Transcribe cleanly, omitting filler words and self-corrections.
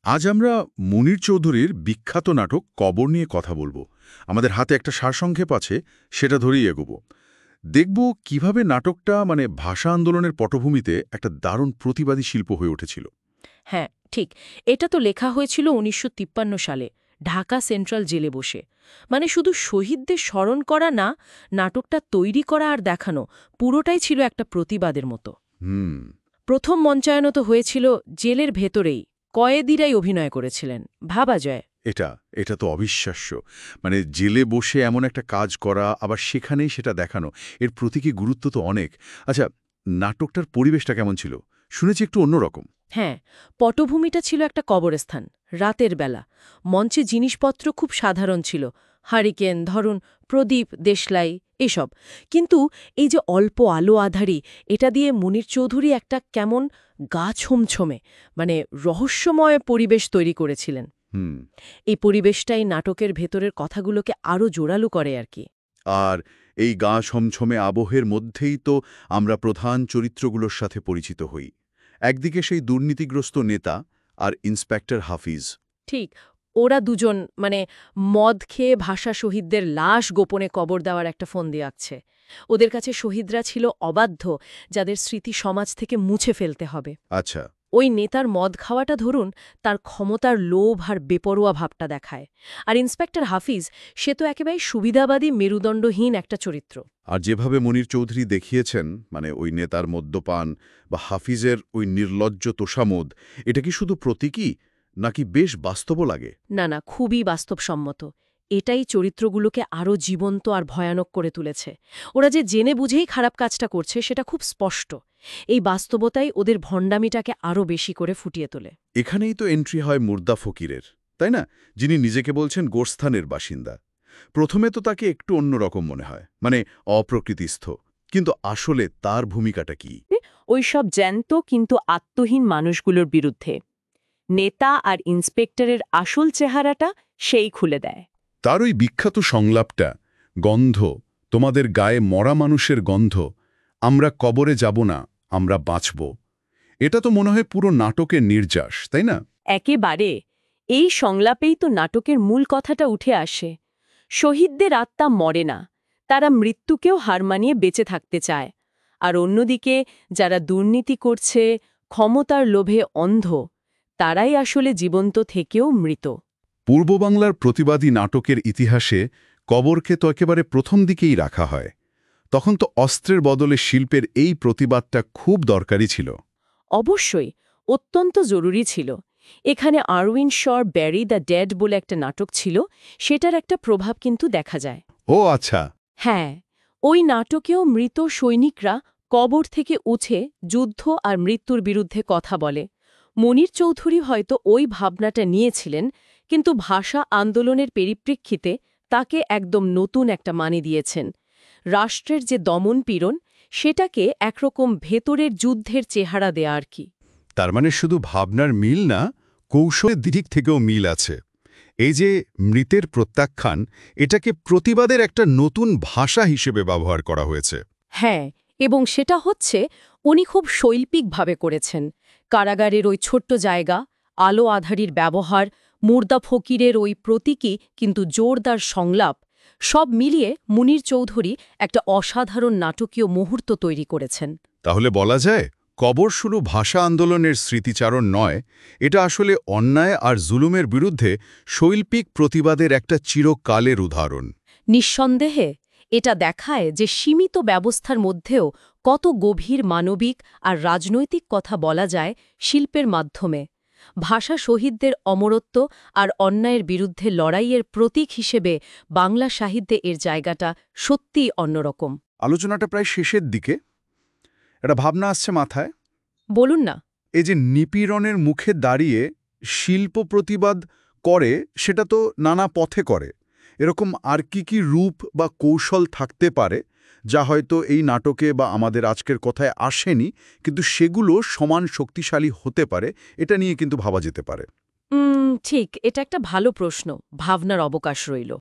আজ আমরা মুনীর চৌধুরীর বিখ্যাত নাটক কবর নিয়ে কথা বলবো। আমাদের হাতে একটা সারসংক্ষেপ আছে, সেটা ধরেই এগোবো। দেখব কিভাবে নাটকটা ভাষা আন্দোলনের পটভূমিতে একটা দারুণ প্রতিবাদী শিল্প হয়ে উঠেছিল। হ্যাঁ, ঠিক। এটা তো লেখা হয়েছিল ১৯৫৩ সালে ঢাকা সেন্ট্রাল জেলে বসে। শুধু শহীদদের স্মরণ করা না, নাটকটা তৈরি করা আর দেখানো পুরোটাই ছিল একটা প্রতিবাদের মতো। হুম। প্রথম মঞ্চায়ন তো হয়েছিল জেলের ভেতরেই, কয়েদিরাই অভিনয় করেছিলেন। ভাবা যায়। এটা এটা তো অবিশ্বাস্য। জেলে বসে এমন একটা কাজ করা, আবার সেখানেই সেটা দেখানো, এর প্রতীকী গুরুত্ব তো অনেক। আচ্ছা, নাটকটার পরিবেশটা কেমন ছিল? শুনেছি একটু অন্যরকম। হ্যাঁ, পটভূমিটা ছিল একটা কবরস্থান, রাতের বেলা। মঞ্চে জিনিসপত্র খুব সাধারণ ছিল, হারিকেন, ধরুন প্রদীপ, দেশলাই, এসব। কিন্তু এই যে অল্প আলো আধারি, এটা দিয়ে মুনীর চৌধুরী একটা কেমন গা ছমছমে, রহস্যময় পরিবেশ তৈরি করেছিলেন। হুম। এই পরিবেশটাই নাটকের ভেতরের কথাগুলোকে আরও জোরালো করে আর কি। আর এই গা ছমছমে আবহের মধ্যেই তো আমরা প্রধান চরিত্রগুলোর সাথে পরিচিত হই। একদিকে সেই দুর্নীতিগ্রস্ত নেতা, আর ইন্সপেক্টর হাফিজ। ঠিক, ওরা দুজন মদ খেয়ে ভাষা শহীদদের লাশ গোপনে কবর দেওয়ার একটা ফন্দি আঁকছে। ওদের কাছে শহীদরা ছিল অবাধ্য, যাদের স্মৃতি সমাজ থেকে মুছে ফেলতে হবে। আচ্ছা। ওই নেতার মদ খাওয়াটা ধরুন তার ক্ষমতার লোভ আর বেপরোয়া ভাবটা দেখায়। আর ইন্সপেক্টর হাফিজ, সে তো একেবারে সুবিধাবাদী মেরুদণ্ডহীন একটা চরিত্র। আর যেভাবে মুনীর চৌধুরী দেখিয়েছেন, ওই নেতার মদ্যপান বা হাফিজের ওই নির্লজ্জ তোষামোদ, এটা কি শুধু প্রতীকী নাকি বেশ বাস্তবও লাগে? না না, খুবই বাস্তবসম্মত। এটাই চরিত্রগুলোকে আরও জীবন্ত আর ভয়ানক করে তুলেছে। ওরা যে জেনে বুঝেই খারাপ কাজটা করছে সেটা খুব স্পষ্ট। এই বাস্তবতাই ওদের ভণ্ডামিটাকে আরও বেশি করে ফুটিয়ে তোলে। এখানেই তো এন্ট্রি হয় মুর্দা ফকিরের, তাই না? যিনি নিজেকে বলছেন গোরস্থানের বাসিন্দা। প্রথমে তো তাকে একটু অন্যরকম মনে হয়, অপ্রকৃতিস্থ। কিন্তু আসলে তার ভূমিকাটা কি? ওইসব জ্যান্ত কিন্তু আত্মহীন মানুষগুলোর বিরুদ্ধে নেতা আর ইন্সপেক্টরের আসল চেহারাটা সেই খুলে দেয়। তার ওই বিখ্যাত সংলাপটা, গন্ধ, তোমাদের গায়ে মরা মানুষের গন্ধ, আমরা কবরে যাব না, আমরা বাঁচব। এটা তো মনে হয় পুরো নাটকের নির্যাস, তাই না? একেবারে। এই সংলাপেই তো নাটকের মূল কথাটা উঠে আসে। শহীদদের আত্মা মরে না, তারা মৃত্যুকেও হার মানিয়ে বেঁচে থাকতে চায়। আর অন্যদিকে যারা দুর্নীতি করছে, ক্ষমতার লোভে অন্ধ, তারাই আসলে জীবন্ত থেকেও মৃত। পূর্ব বাংলার প্রতিবাদী নাটকের ইতিহাসে কবরকে তো একেবারে প্রথম দিকেই রাখা হয়। তখন তো অস্ত্রের বদলে শিল্পের এই প্রতিবাদটা খুব দরকারি ছিল। অবশ্যই, অত্যন্ত জরুরি ছিল। এখানে আরউইন শর ব্যারি দ্য ডেড বলে একটা নাটক ছিল, সেটার একটা প্রভাব কিন্তু দেখা যায়। ও আচ্ছা। হ্যাঁ, ওই নাটকেও মৃত সৈনিকরা কবর থেকে উঠে যুদ্ধ আর মৃত্যুর বিরুদ্ধে কথা বলে। মুনীর চৌধুরী হয়তো ওই ভাবনাটা নিয়েছিলেন, কিন্তু ভাষা আন্দোলনের পরিপ্রেক্ষিতে তাকে একদম নতুন একটা মানে দিয়েছেন। রাষ্ট্রের যে দমন-পীড়ন, সেটাকে একরকম ভেতরের যুদ্ধের চেহারা দেয়া আর কি। তার শুধু ভাবনার মিল না, কৌশলের দিক থেকেও মিল আছে। এই যে মৃতের প্রত্যাখ্যান, এটাকে প্রতিবাদের একটা নতুন ভাষা হিসেবে ব্যবহার করা হয়েছে। হ্যাঁ, এবং সেটা হচ্ছে উনি খুব শৈল্পিকভাবে করেছেন। কারাগারের ওই ছোট্ট জায়গা, আলো আধারির ব্যবহার, মুর্দা ফকিরের ওই প্রতীকী কিন্তু জোরদার সংলাপ, সব মিলিয়ে মুনীর চৌধুরী একটা অসাধারণ নাটকীয় মুহূর্ত তৈরি করেছেন। তাহলে বলা যায়, কবর শুধু ভাষা আন্দোলনের স্মৃতিচারণ নয়, এটা আসলে অন্যায় আর জুলুমের বিরুদ্ধে শৈল্পিক প্রতিবাদের একটা চিরকালের উদাহরণ। নিঃসন্দেহে এটা দেখায় যে সীমিত ব্যবস্থার মধ্যেও কত গভীর মানবিক আর রাজনৈতিক কথা বলা যায় শিল্পের মাধ্যমে। ভাষা শহীদদের অমরত্ব আর অন্যায়ের বিরুদ্ধে লড়াইয়ের প্রতীক হিসেবে বাংলা সাহিত্যে এর জায়গাটা সত্যিই অন্যরকম। আলোচনাটা প্রায় শেষের দিকে। একটা ভাবনা আসছে মাথায়। বলুন না। এই যে নিপীড়নের মুখে দাঁড়িয়ে শিল্প প্রতিবাদ করে, সেটা তো নানা পথে করে। এরকম আর কি রূপ বা কৌশল থাকতে পারে, যা হয়তো এই নাটকে বা আমাদের আজকের কথায় আসেনি, কিন্তু সেগুলো সমান শক্তিশালী হতে পারে? এটা নিয়ে কিন্তু ভাবা যেতে পারে। ঠিক, এটা একটা ভালো প্রশ্ন। ভাবনার অবকাশ রইল।